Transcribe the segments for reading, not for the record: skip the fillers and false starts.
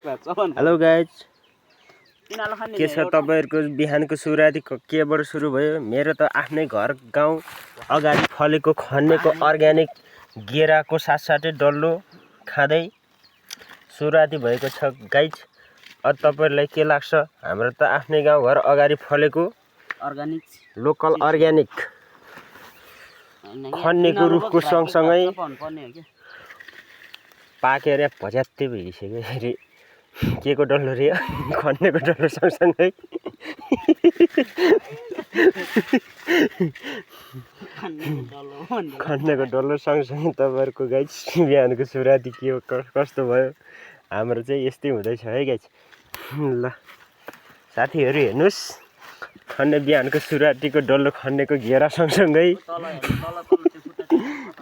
Hello guys, के छ तपाईहरुको बिहानको सुरुवाती केबाट सुरु भयो? मेरो त आफ्नै घर गाउँ अगाडि फलेको खन्नेको अर्ग्यानिक गेराको साथसाथै डल्लो खाँदै सुरुवाती भएको छ गाइज। अब तपाईहरुलाई के लाग्छ? हाम्रो त आफ्नै गाउँ घर अगाडि फलेको अर्ग्यानिक लोकल अर्ग्यानिक खन्नेको रुखको सँगसँगै पाकेर भज्यात्तै भइसक्यो। के को डल्लो रे? खन्नेको डल्लो सँगसँगै खन्नेको डल्लो सँगसँगै तपाईहरुको गाइज बिहानको सुरुवाती के कस्तो भयो? हाम्रो चाहिँ यस्तै हुँदैछ है गाइज। ल साथीहरु हेर्नुस्, खन्ने बिहानको सुरुवातीको डल्लो खन्नेको घेरा सँगसँगै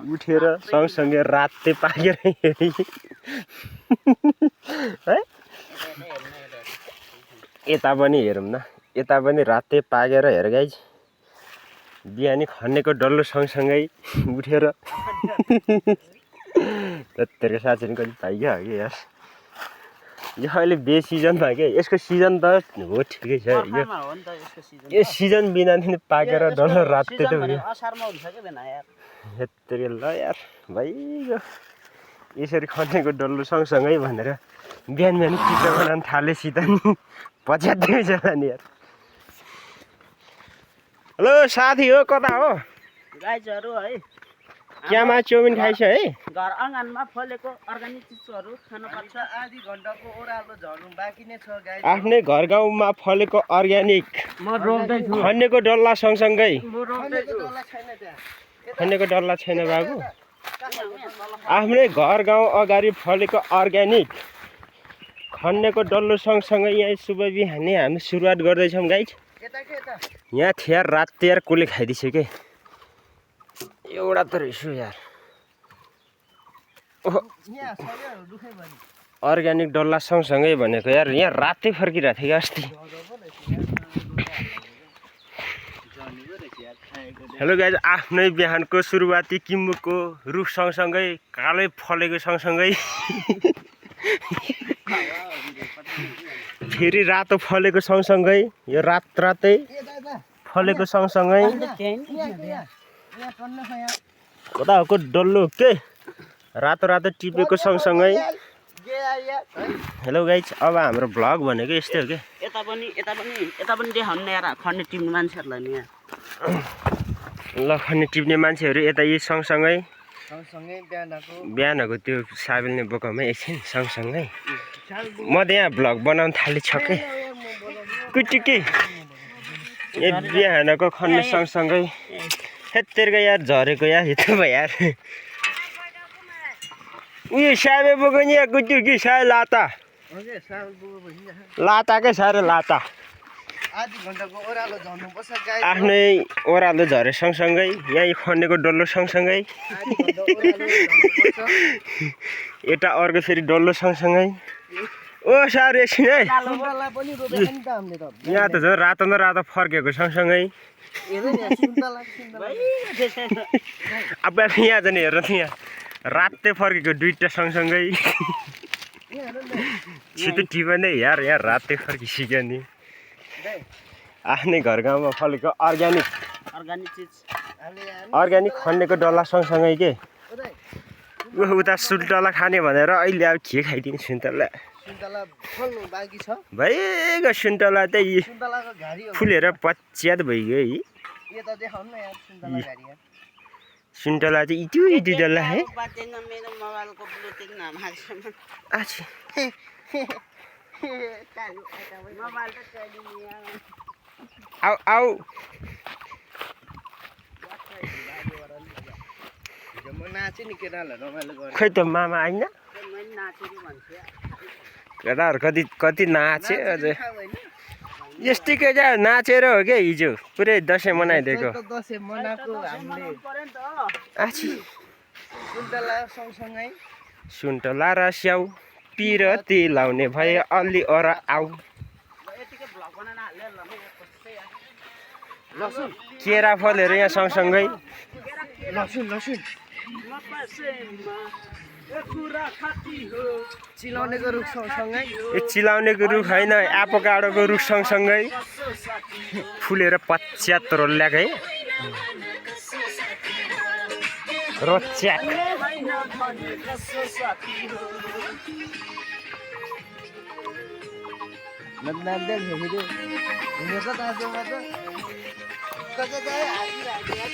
उठेर सँगसँगै रातै पाकेर है। यता पनि हेरौँ न, यता पनि रातै पाकेर हेर गाइज। बिहानी खन्नेको डल्लो सँगसँगै उठेर त्यतिखेर साँच्चै कति पाइयो हो यार। यो अहिले बे सिजनमा के, यसको सिजन त हो ठिकै छ। यो सिजन बिना नि पाकेर डल्लो रातै त हुने। यत्तिकै ल यार भइगयो। यसरी खन्नेको डल्लो सँगसँगै भनेर बिहान बिहान चित्र बनाउन थालेपछि त पच्यात्दै होला नि यार। हेलो साथी हो, कता हो? गाइजहरु है, क्यामा चाउमिन खाइछ है? घर आँगनमा फलेको अर्ग्यानिक चिजहरु खान पर्छ। आधी घण्टाको ओह्रालो झर्नु बाँकी नै छ गाइज। आफ्नै घर गाउँमा फलेको अर्ग्यानिक म रोक्दै छु। खन्नेको डल्ला सँगसँगै म रोक्दै छु। खन्नेको डल्ला छैन बाबु। आफ्नै घर गाउँ अगाडि फलेको अर्ग्यानिक खन्नेको डल्लो सँगसँगै यहाँ शुभ बिहानै हामी सुरुवात गर्दैछौँ गाइज। यहाँ थियार रात तिहार कसले खाइदिइसक्यो एउटा त रहेछ यार। अर्ग्यानिक डल्ला सँगसँगै भनेको यार, यहाँ रातै फर्किरहेको थियो अस्ति। हेलो गाइज, आफ्नै बिहानको सुरुवाती किम्बुकको रुख सँगसँगै कालै फलेको सँगसँगै फेरि रातो फलेको सँगसँगै यो रातै फलेको सँगसँगै कता हो डल्लो के रातो रातो टिपेको सँगसँगै। हेलो गाइज, अब हाम्रो भ्लग भनेको यस्तै हो के। यता पनि देखाउनु यार, खन्ने टिप्ने मान्छेहरुलाई नि यार। ल खन्ने टिप्ने मान्छेहरु यता यी सँगसँगै बिहानको त्यो साबेल्ने बोकामै एकछिन सँगसँगै म त यहाँ भ्लग बनाउन थालिसकेँ कुटिकी। यो बिहानको खन्ने सँगसँगै हेत्तेरको यार झरेको यार हितो भयो यार। उयो साबे बोको नि यहाँ कुटिकी साय लाता लाताकै साह्रो लाता। आफ्नै ओह्रालो झरे सँगसँगै यहीँ खन्नेको डल्लो सँगसँगै यता अर्को फेरि डल्लो सँगसँगै। ओ साह्रो एकछिन है, यहाँ त झन् रातो न रातो फर्केको सँगसँगै। अब यहाँ झन् हेर न, यहाँ रातै फर्केको दुईटा सँगसँगै। छिटो टिप्ने यार, यहाँ रातै फर्किसक्यो नि। आफ्नै घर गाउँमा फलेको अर्ग्यानिक खन्नेको डल्ला सँगसँगै के। उता सुन्तला खाने भनेर अहिले अब के खाइदिने सुन्तला भइगयो। सुन्तला त फुलेर पच्यात भइगयो है। सुन्तला चाहिँ इटु डल्ला है। आउ आउ खै त मामा आइन। केटाहरू कति नाच्यो अझ। यस्तिकै जा नाचेर हो क्या हिजो पुरै दसैँ मनाइदिएको। सुन्तला र स्याउ पिरती लाउने भए अलि ओरा आउ। केरा फलहरू यहाँ सँगसँगै चिलाउनेको रुख सँगसँगै ए चिलाउनेको रुख होइन एपोकाडोको रुख सँगसँगै फुलेर पच्यात रोल्याक है रोच्याक नन्दाले फेरि हिँडेछ दाजुमा त कता गयो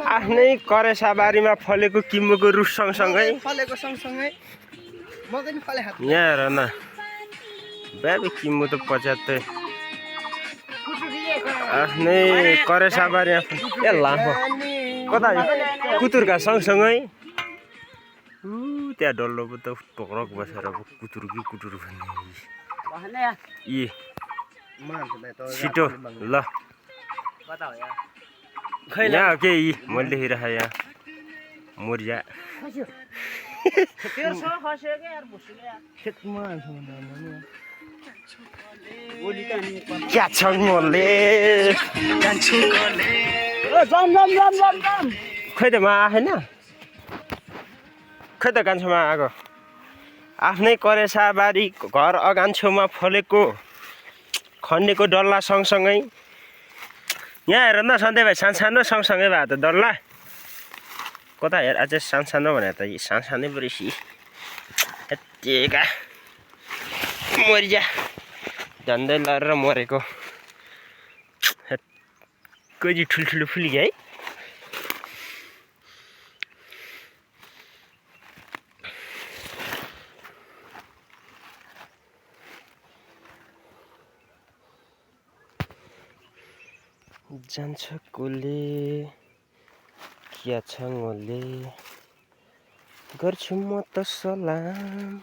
आफ्नै करेसाबारीमा फलेको किम्बुको रुख सँगसँगै फलेको सँगसँगै मकै नि फले हात यहाँ हेर न बाबे किम्बु त पच्यात्तै आफ्नै करेसाबारीमा ए लामो कता कुतुरका सँगसँगै त्यहाँ डल्लो पो त टक्रक बसेर कुतुर कि कुटुर भन्ने यी छिटो ल यहाँ के यी मैले देखिरहेको यहाँ मुर्जा क्या छ मोले खै त मा आएन खै त कान्छोमा आएको आफ्नै करेसाबारी घर अगान छेउमा फलेको खन्नेको डल्ला सँगसँगै यहाँ हेर न सन्ध्या भाइ सानो सँगसँगै भयो त डल्ला कता हेर अझै सानो भने त सानै पो रहेछ यत्तिका मरिजा झन्डै लडेर मरेको कति ठुल्ठुलो फुली है जान्छ कसले किया छ ngoले गर्छु म त सलाम